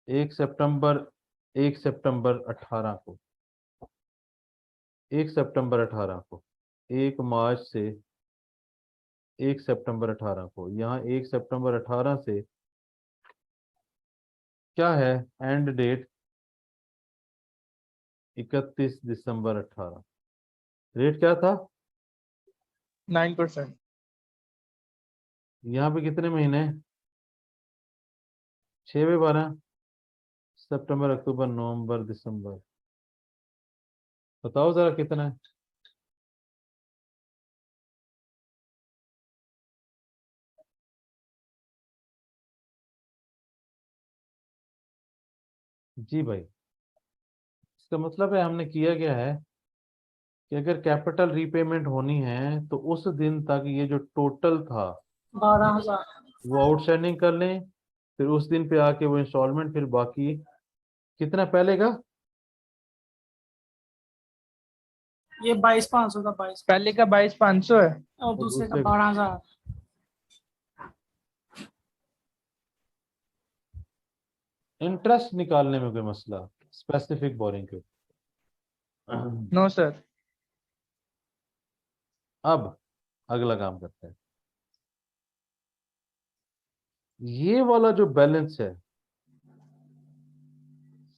1 सितंबर, 1 सितंबर 18 को, 1 सितंबर 18 को, 1 मार्च से 1 सितंबर 18 को, यहाँ 1 सितंबर 18 से क्या है एंड डेट? 31 दिसंबर 18। रेट क्या था? 9%। यहाँ पे कितने महीने? 6 × 12, सितंबर, अक्टूबर, नवंबर, दिसंबर। बताओ जरा कितना है? जी भाई, इसका मतलब है हमने किया क्या है कि अगर कैपिटल रीपेमेंट होनी है तो उस दिन तक ये जो टोटल था 12,000। वो आउटस्टैंडिंग कर लें, फिर उस दिन पे आके वो इंस्टॉलमेंट, फिर बाकी कितना पहले का? ये 22,500 था, 22, पहले का 22,500 है। और और दूसरे का दूसरे 12,000। इंटरेस्ट निकालने में कोई मसला स्पेसिफिक बोरिंग के? No sir. अब अगला काम करते हैं। ये वाला जो बैलेंस है,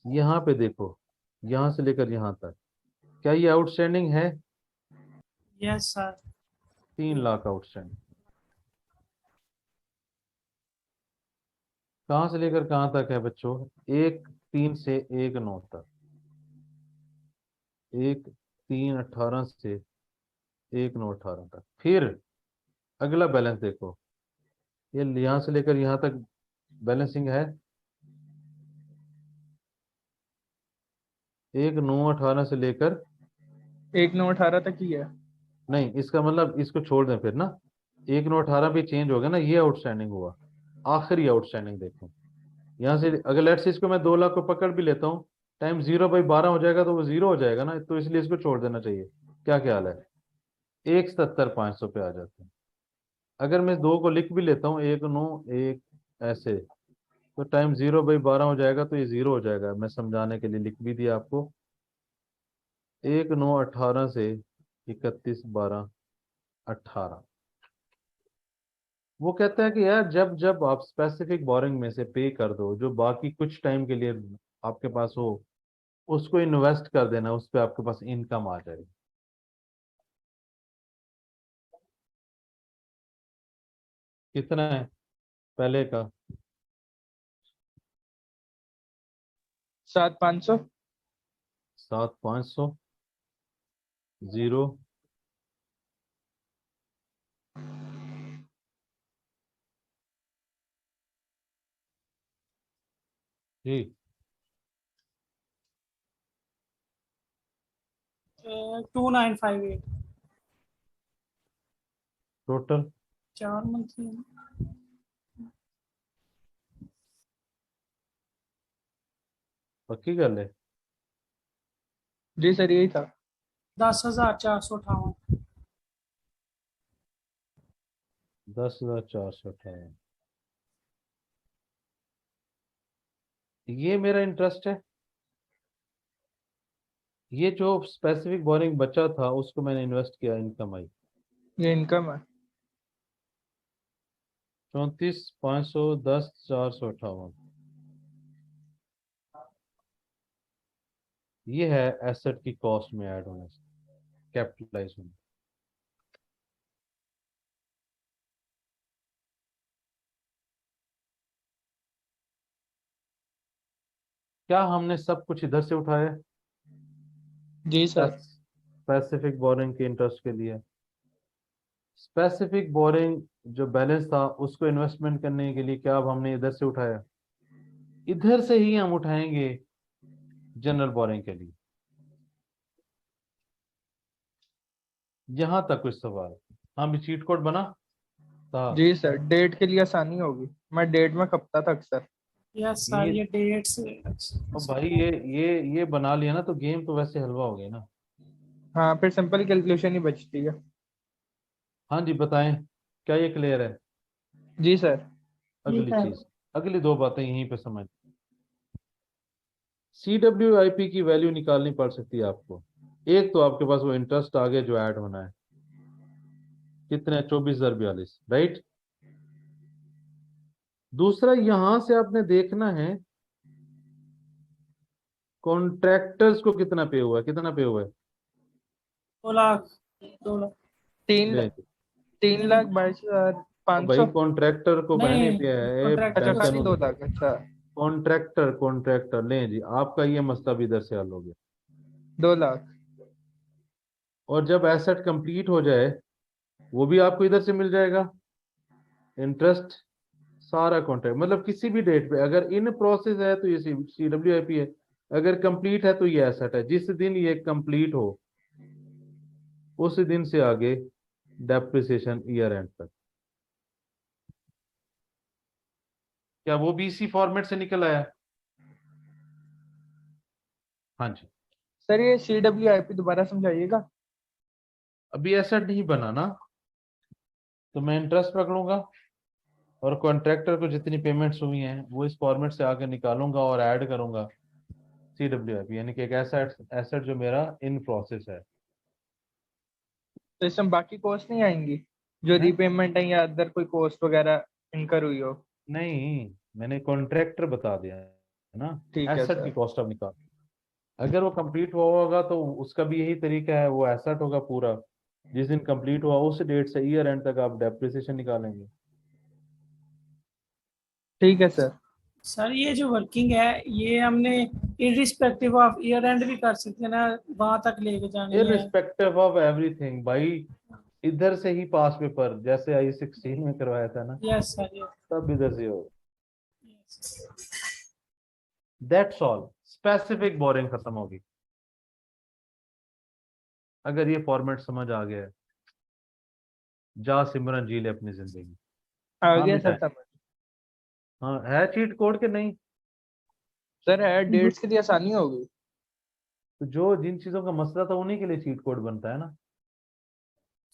यहाँ पे देखो, यहाँ से लेकर यहाँ तक, क्या ये आउटस्टैंडिंग है? Yes sir. 3 लाख आउटस्टैंडिंग। कहाँ से लेकर कहाँ तक है बच्चों? 1/3 से 1/9 तक, 1/3/18 से 1/9/18 तक। फिर अगला बैलेंस देखो, ये यहाँ से लेकर यहाँ तक बैलेंसिंग है। 1/9/18 से लेकर 1/9/18 तक ही है। नहीं, इसका मतलब इसको छोड़ दें फिर ना, 1/9/18 भी चेंज हो गया ना, ये आउटस्टैंडिंग हुआ। आखिरी आउटस्टैंडिंग देखो यहाँ से, अगर लेट्स से इसको मैं 2 लाख को पकड़ भी लेता हूँ, टाइम 0/12 हो जाएगा तो वो 0 हो जाएगा ना, तो इसलिए इसको छोड़ देना चाहिए। क्या ख्याल है? 1,77,500 पे आ जाते हैं। अगर मैं 2 को लिख भी लेता हूँ, 1/9 ऐसे, तो टाइम 0/12 हो जाएगा, तो ये 0 हो जाएगा। मैं समझाने के लिए लिख भी दिया आपको। 1/9/18 से 31/12/18, वो कहता है कि यार जब जब आप स्पेसिफिक बोरिंग में से पे कर दो, जो बाकी कुछ टाइम के लिए आपके पास हो, उसको इन्वेस्ट कर देना, उस पर आपके पास इनकम आ जाएगी। कितना है पहले का? 7,500। 7,500 जीरो जी 2958 टोटल 4 मंथली। पक्की गल है। जी सर यही था। 10,458। 10,458 ये मेरा इंटरेस्ट है। ये जो स्पेसिफिक बोरिंग बचा था उसको मैंने इन्वेस्ट किया, इनकम आई। ये इनकम है। 34,500 10,458 ये है एसेट की कॉस्ट में ऐड होने से, कैपिटलाइज होने। क्या हमने सब कुछ इधर से उठाया? जी सर। स्पेसिफिक बोरिंग के इंटरेस्ट के लिए स्पेसिफिक बोरिंग जो बैलेंस था उसको इन्वेस्टमेंट करने के लिए क्या अब हमने इधर से उठाया? इधर से ही हम उठाएंगे जनरल बोरिंग के लिए। यहां तक कुछ सवाल? हाँ भी चीट कोड बना था। जी सर डेट के लिए आसानी होगी, मैं डेट में खपता था अक्सर। यस सर, ये ये डेट्स। अब भाई ये बना लिया ना तो गेम तो वैसे हलवा हो गया ना। हाँ फिर सिंपल कैलकुलेशन ही बचती है। हाँ जी बताएं, क्या ये क्लियर है? जी सर। जी अगली सर। चीज, अगली दो बातें यहीं पे समझ। CWIP की वैल्यू निकालनी पड़ सकती है आपको। एक तो आपके पास वो इंटरेस्ट आगे जो ऐड होना है, कितने? 24,042, राइट। दूसरा यहां से आपने देखना है कॉन्ट्रैक्टर्स को कितना पे हुआ है, कितना पे हुआ है। 2 लाख। 2 लाख। तीन ले 3,22,500। भाई कॉन्ट्रैक्टर को मैंने नहीं, पे है कॉन्ट्रैक्टर अच्छा का खाली पेंशन। 2 लाख, अच्छा। कॉन्ट्रैक्टर कॉन्ट्रैक्टर लें जी, आपका ये मसला भी इधर से हल हो गया। 2 लाख। और जब एसेट कंप्लीट हो जाए वो भी आपको इधर से मिल जाएगा इंटरेस्ट, सारा कॉन्ट्रैक्ट। मतलब किसी भी डेट पे अगर इन प्रोसेस है तो ये CWIP है, अगर कंप्लीट है तो ये एसेट है। जिस दिन ये कंप्लीट हो उस दिन से आगे डेप्रिसिएशन ईयर एंड तक। क्या वो भी इसी फॉर्मेट से निकल आया? हाँ जी। सर ये CWIP दोबारा समझाइएगा। अभी एसेट नहीं बना ना, तो मैं इंटरेस्ट पकड़ूंगा और कॉन्ट्रैक्टर को जितनी पेमेंट्स हुई हैं वो इस फॉर्मेट से आगे निकालूंगा और ऐड करूंगा CWIP, यानी कि एक एसेट एसेट जो मेरा इन प्रोसेस है। तो इसमें बाकी कॉस्ट नहीं आएंगी जो हैं? रीपेमेंट है या अदर कोई कॉस्ट वगैरह इनकर हुई हो। नहीं, मैंने कॉन्ट्रैक्टर बता दिया है ना। ठीक है एसेट की सर। कॉस्ट अब निकाल। अगर वो कंप्लीट हुआ होगा तो उसका भी यही तरीका है, वो एसेट होगा पूरा। जिस दिन कंप्लीट हुआ उस डेट से ईयर एंड तक आप डेप्रिसिएशन निकालेंगे। ठीक है सर। सर ये जो वर्किंग है ये हमने इरिस्पेक्टिव ऑफ ईयर एंड भी कर सकते हैं ना, वहां तक लेके जानी है। इररिस्पेक्टिव ऑफ एवरीथिंग भाई, इधर से ही पास पेपर जैसे I-16 में करवाया था ना, यस सर, सब इधर से हो। Yes. That's all. Specific boring खत्म होगी अगर ये फॉर्मेट समझ आ गया है। जा सिमरन जी ले अपनी जिंदगी। आ हाँ गया सर बेटा। समझ। हाँ है चीट कोड के नहीं? सर है डेट्स के लिए आसानी होगी। तो जो जिन चीजों का मसला था उन्हीं के लिए चीट कोड बनता है ना।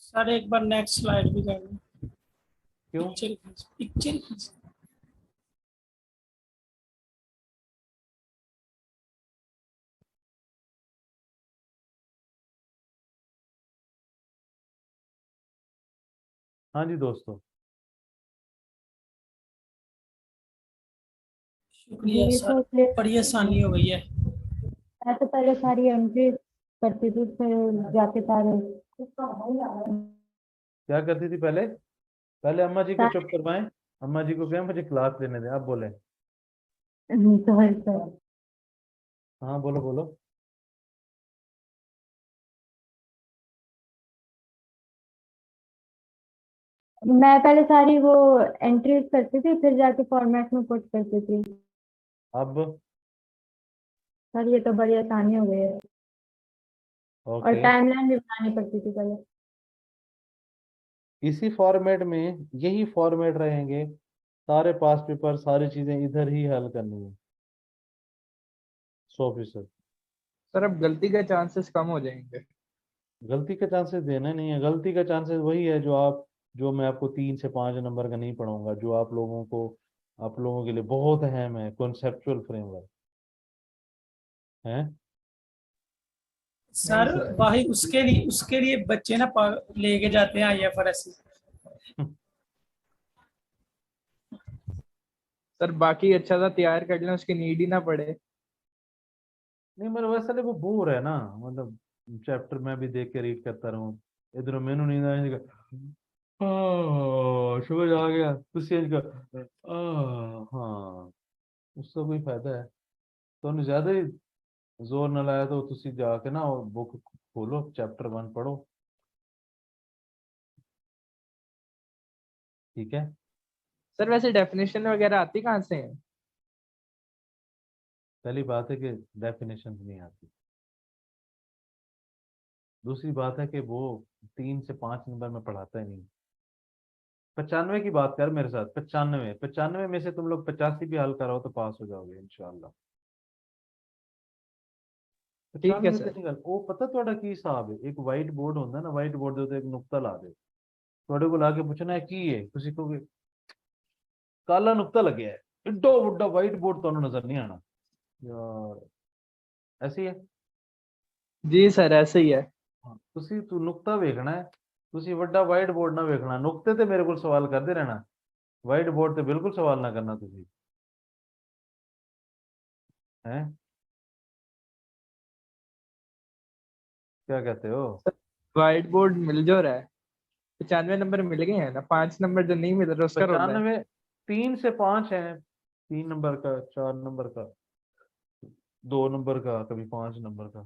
सर एक बार नेक्स्ट स्लाइड भी कर लो। क्यों? पिक्चर हाँ जी दोस्तों, शुक्रिया जी सर, सर, बड़ी आसानी हो गई है। मैं तो पहले सारी एंट्री करती थी, फिर जाके सारे क्या करती थी पहले? पहले अम्मा जी को चुप करवाएं। अम्मा जी को कहें मुझे क्लास लेने दें। आप बोले। Sorry sir. हाँ बोलो बोलो। मैं पहले सारी वो एंट्रीज करती थी, फिर जाके फॉर्मेट में पुट करती थी। अब सर ये तो बड़ी आसानी हो गई है, और ओके, टाइमलाइन भी बनानी पड़ती थी पहले। इसी फॉर्मेट में, यही फॉर्मेट रहेंगे सारे पास पेपर, सारी चीजें इधर ही हल करनी है 100%। सर अब गलती के चांसेस कम हो जाएंगे। गलती का चांसेस देना नहीं है। गलती का चांसेस वही है जो मैं आपको 3 से 5 नंबर का नहीं पढ़ाऊंगा, जो आप लोगों के लिए बहुत अहम है, कॉन्सेप्चुअल फ्रेमवर्क है। नहीं सर सर। भाई उसके लिए बच्चे ना लेके जाते हैं IFRS। सर बाकी अच्छा सा तैयार कर लें, उसकी नीड ही ना पड़े। नहीं मतलब वैसे वो बोर है ना, मतलब चैप्टर मैं भी देख के रीड करता रहूं, इधर मैनू नींद आने का, समझ आ गया कुछ चेंज कर, हाँ, उसका कोई फायदा है? तो उन्हें ज्यादा ही जोर न लाया तो तुसी जाके ना बुक खोलो, चैप्टर 1 पढ़ो। ठीक है। सर वैसे डेफिनेशन वगैरह आती कहाँ से है? पहली बात है कि डेफिनेशन नहीं आती। दूसरी बात है कि वो 3 से 5 नंबर में पढ़ाता ही नहीं। 95 की बात कर मेरे साथ। 95 में से तुम लोग 85 भी हल कराओ तो पास हो जाओगे इंशाल्लाह। ठीक है 95 ਤੇ सर। नहीं गल वो पता ਤੁਹਾਡਾ ਕੀ ਹਿਸਾਬ ਹੈ। ਇੱਕ ਵਾਈਟ ਬੋਰਡ ਹੁੰਦਾ ਨਾ, ਵਾਈਟ ਬੋਰਡ ਦੇ ਉੱਤੇ ਇੱਕ ਨੁਕਤਾ ਲਾ ਦੇ, ਤੁਹਾਡੇ ਕੋਲ ਆ ਕੇ ਪੁੱਛਣਾ ਹੈ ਕੀ ਹੈ, ਤੁਸੀਂ ਕਹੋਗੇ ਕਾਲਾ ਨੁਕਤਾ ਲੱਗਿਆ ਹੈ। ਏਡਾ ਵੱਡਾ ਵਾਈਟ ਬੋਰਡ ਤੁਹਾਨੂੰ ਨਜ਼ਰ ਨਹੀਂ ਆਣਾ ਯਾਰ। ਐਸੀ ਹੈ। जी सर ऐसे ही है। ਹਾਂ, ਤੁਸੀਂ ਤੂੰ ਨੁਕਤਾ ਵੇਖਣਾ ਹੈ। ਤੁਸੀਂ ਵੱਡਾ ਵਾਈਟ ਬੋਰਡ ਨਾ ਵੇਖਣਾ। ਨੁਕਤੇ ਤੇ ਮੇਰੇ ਕੋਲ ਸਵਾਲ ਕਰਦੇ ਰਹਿਣਾ, ਵਾਈਟ ਬੋर्ड ਤੇ ਬਿਲकुल सवाल ना करना ਤੁਸੀਂ हैं। क्या कहते हो? व्हाइट बोर्ड मिल जो रहा है, 95 नंबर मिल गए हैं ना, 5 नंबर जो नहीं मिल रहा उसका रोल है। 95 3 से 5 है, 3 नंबर का, 4 नंबर का, 2 नंबर का, कभी 5 नंबर का।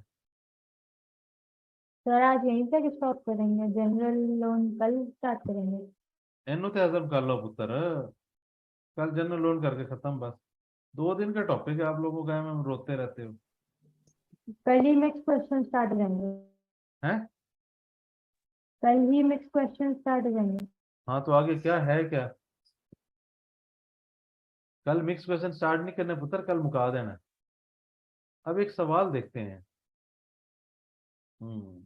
सर आज यहीं तक स्टॉप करेंगे, जनरल लोन कल स्टार्ट करेंगे। इनू ते हजम कर लो पुत्र, कल जनरल लोन करके खत्म बस। 2 दिन का टॉपिक है आप लोगों का, हम रोते रहते हो। कल ही मिक्स क्वेश्चन स्टार्ट करेंगे। हैं? कल ही मिक्स क्वेश्चन स्टार्ट करेंगे। हाँ तो आगे क्या है क्या? कल मिक्स क्वेश्चन स्टार्ट नहीं करने पुत्र, कल मुका देना। अब एक सवाल देखते हैं। हम्म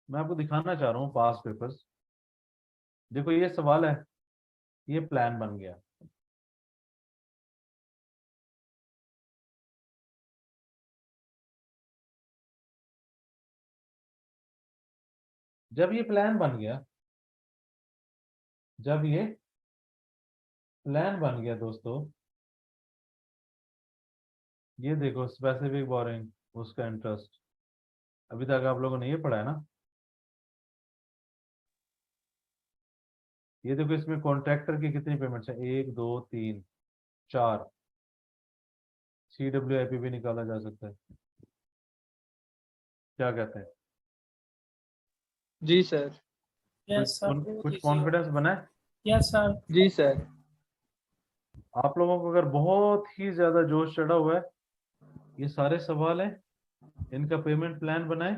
मैं आपको दिखाना चाह रहा हूँ पास पेपर्स। देखो ये सवाल है, ये प्लान बन गया। जब ये प्लान बन गया, जब ये प्लान बन गया दोस्तों, ये देखो स्पेसिफिक बोरिंग, उसका इंटरेस्ट। अभी तक आप लोगों ने ये पढ़ा है ना। ये देखो इसमें कॉन्ट्रैक्टर की कितनी पेमेंट्स है, 1 2 3 4। CWIP भी निकाला जा सकता है। क्या कहते हैं? जी सर। यस सर, कुछ कॉन्फिडेंस बना है? Yes sir. जी सर। आप लोगों को अगर बहुत ही ज्यादा जोश चढ़ा हुआ है, ये सारे सवाल हैं, इनका पेमेंट प्लान बनाएं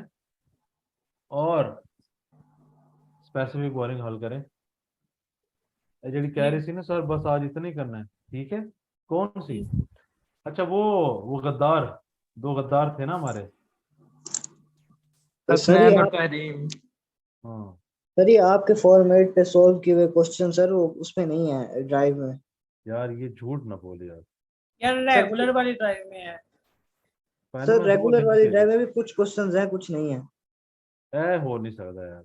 और स्पेसिफिक बोरिंग हल करें। जी कह रही थी ना सर बस आज इतना ही करना है, ठीक है। कौन सी? अच्छा वो गद्दार, 2 गद्दार थे ना हमारे। सर हसनैन और तहरीम। हाँ ये आपके फॉर्मेट पे सॉल्व किए हुए क्वेश्चन सर वो उसमें नहीं है ड्राइव में। यार ये झूठ ना बोले यार। यार रेगुलर वाली ड्राइव में है। पहले सर मैं 2 रेगुलर लिंक वाली दे ड्राइव में भी कुछ क्वेश्चंस हैं कुछ नहीं है। हो नहीं सकता यार।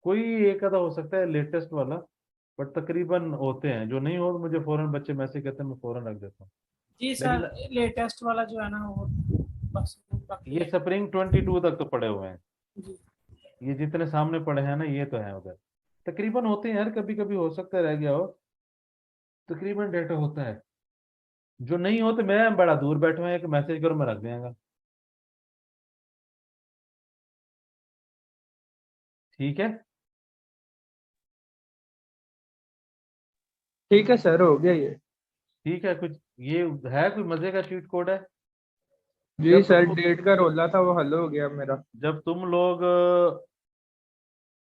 कोई एक आधा हो सकता है लेटेस्ट वाला, बट तकरीबन होते हैं, जो नहीं हो तो मुझे फौरन बच्चे मैसेज करते हैं, मैं फौरन रख देता हूँ। जी सर, लेटेस्ट वाला जो है ना वो बस बाकी ये स्प्रिंग 22 तक तो पड़े हुए हैं, जी। ये जितने सामने पड़े हैं ना ये तो है उधर। तकरीबन होते हैं यार, कभी कभी हो सकता है रह गया हो, तकरीबन डेटा होता है। जो नहीं हो तो मैं बड़ा दूर बैठा हूँ, एक मैसेज करो मैं रख देंगे। ठीक है। ठीक है सर, हो गया ये। ठीक है, कुछ ये है कोई मजे का चीट कोड है? जी जब सर, तुम डेट का रोला था वो हल हो गया मेरा। जब तुम लोग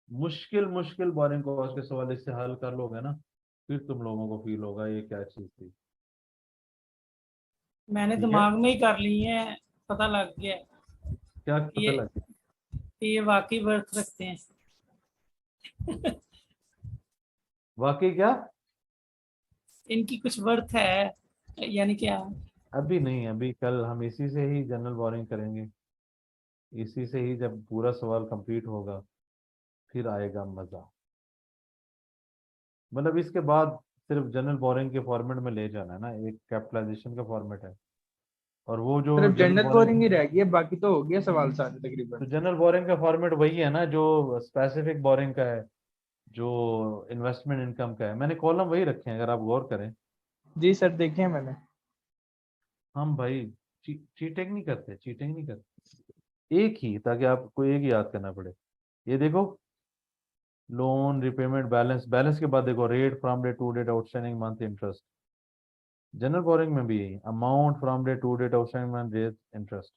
मुश्किल मुश्किल बोरिंग कोर्स के सवाल इससे हल कर लोगे ना, फिर तुम लोगों को फील होगा ये क्या चीज थी। मैंने ठीक है, दिमाग में ही कर ली है, पता लग गया है क्या कि पता लग गया? ये वाकई वर्थ रखते हैं। वाकई क्या? इनकी कुछ वर्थ है, यानी क्या? अभी नहीं, अभी कल हम इसी से ही जनरल बोरिंग करेंगे, इसी से ही जब पूरा सवाल कंप्लीट होगा फिर आएगा मजा। मतलब इसके बाद सिर्फ जनरल बोरिंग के फॉर्मेट में ले जाना है ना, एक कैपिटलाइजेशन का फॉर्मेट है, और वो जो सिर्फ जनरल जनरल बोरिंग, बोरिंग ही रह गई है, बाकी तो हो गया सवाल सारे तकरीबन। तो जनरल बोरिंग का फॉर्मेट वही है ना जो स्पेसिफिक बोरिंग का है, जो इन्वेस्टमेंट इनकम का है। मैंने कॉलम वही रखे हैं, अगर आप गौर करें। जी सर, देखे हैं मैंने। हम भाई चीटिंग नहीं करते, चीटिंग नहीं करते, एक ही, ताकि आपको एक ही याद करना पड़े। ये देखो, लोन रिपेमेंट बैलेंस, बैलेंस के बाद देखो rate from day to date outstanding month interest. General borrowing में भी यही, amount from day to date outstanding month rate interest,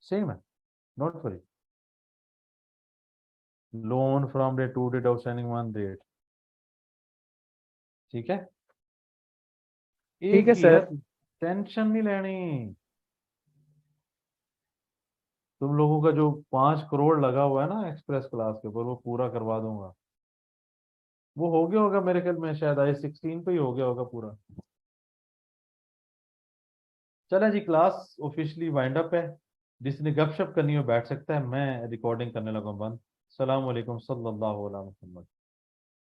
same है, not worry. Loan from day to date outstanding month rate, ठीक है, ठीक एक है ही है, सर। टेंशन नहीं लेनी। तुम लोगों का जो 5 करोड़ लगा हुआ है ना एक्सप्रेस क्लास के ऊपर, वो पूरा करवा दूंगा। वो हो गया होगा मेरे ख्याल में, शायद I-16 पे ही हो गया होगा पूरा। चला जी, क्लास ऑफिशियली वाइंड अप है। जिसने गपशप करनी हो बैठ सकता है, मैं रिकॉर्डिंग करने लगा बंद। सलाम अलैकुम सल्लल्लाहु अलैहि वसल्लम।